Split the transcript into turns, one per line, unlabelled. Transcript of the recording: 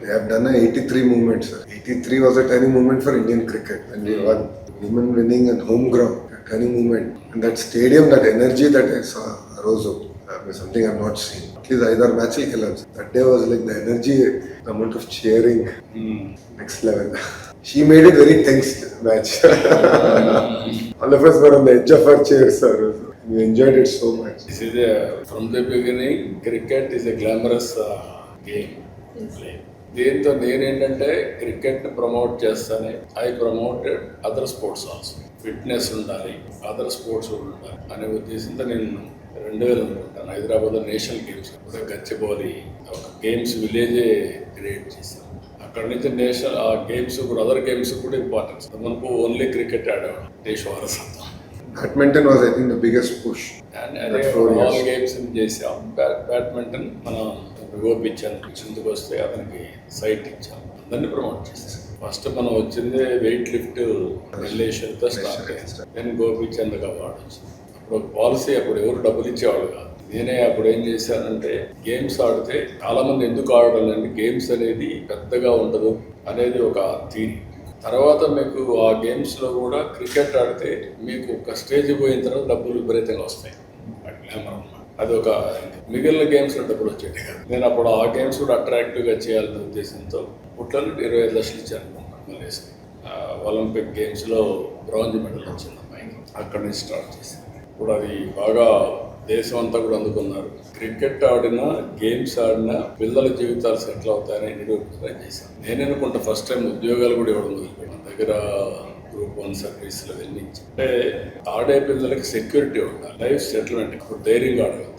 They have done a 83 movement, sir. 83 was a turning moment for Indian cricket when we won. Women winning at home ground, a turning moment. And that stadium, that energy that I saw arose up. Something I've not seen. At least either match that day was like the energy, the amount of cheering, next level. She made it very tense match. All of us were on the edge of our chairs, sir. We enjoyed it so much.
This is from the beginning, cricket is a glamorous game. దీంతో నేనేంటంటే cricket promote చేస్తానే I promoted other sports also. Fitness ఉండాలి, other sports ఉండాలి అనే ఉద్దేశంతో నేను 2000 అనుకుంటాను హైదరాబాద్లో నేషనల్ గేమ్స్ గచ్చిబౌలి ఒక గేమ్స్ విలేజే క్రియేట్ చేశాను. అక్కడ నుంచి నేషనల్ ఆ గేమ్స్ కూడా అదర్ గేమ్స్ కూడా ఇంపార్టెన్స్. మనకు ఓన్లీ క్రికెట్ ఆడాం దేశ వారసత్వం.
Badminton was I think the biggest push.
అదే ఆల్ గేమ్స్ చేసాం. బ్యాడ్మింటన్ మనం గోపించాను, కిందకు వస్తే అతనికి సైట్ ఇచ్చాం, అందరినీ ప్రమోట్ చేసాం. ఫస్ట్ మనం వచ్చింది వెయిట్ లిఫ్ట్ రిలేషన్తో స్టార్ట్ చేస్తాం. నేను గోపించందుకు అవార్డు వచ్చింది. అప్పుడు పాలసీ అప్పుడు ఎవరు డబ్బులు ఇచ్చేవాళ్ళు కాదు. నేనే అప్పుడు ఏం చేశానంటే గేమ్స్ ఆడితే చాలా మంది ఎందుకు ఆడడం లేదు, గేమ్స్ అనేది పెద్దగా ఉండదు అనేది ఒక థీరీ. తర్వాత మీకు ఆ గేమ్స్లో కూడా క్రికెట్ ఆడితే మీకు ఒక స్టేజ్ పోయిన తర్వాత డబ్బులు విపరీతంగా వస్తాయి. అది ఒక మిగిలిన గేమ్స్లో డబ్బులు వచ్చేది కాదు. నేను అప్పుడు ఆ గేమ్స్ కూడా అట్రాక్టివ్గా చేయాలనే ఉద్దేశంతో పుట్టలు 25 లక్షలు ఇచ్చాను మలేసి. ఒలింపిక్ గేమ్స్లో బ్రాంజ్ మెడల్ వచ్చింది అమ్మాయిని. అక్కడి నుంచి స్టార్ట్ చేశాను. ఇప్పుడు అది బాగా దేశం అంతా కూడా అందుకున్నారు. క్రికెట్ ఆడినా గేమ్స్ ఆడినా పిల్లల జీవితాలు సెటిల్ అవుతాయని నిరూపించడం చేశాను. నేను అనుకుంటా ఫస్ట్ టైం ఉద్యోగాలు కూడా ఇవ్వడం మొదలుపెట్టాను. మన దగ్గర గ్రూప్ 1 సర్వీసులు వెళ్ళించి అంటే ఆడే పిల్లలకి సెక్యూరిటీ ఉండాలి, లైఫ్ సెటిల్మెంట్. ఇప్పుడు ధైర్యంగా ఆడగలుగుతారు.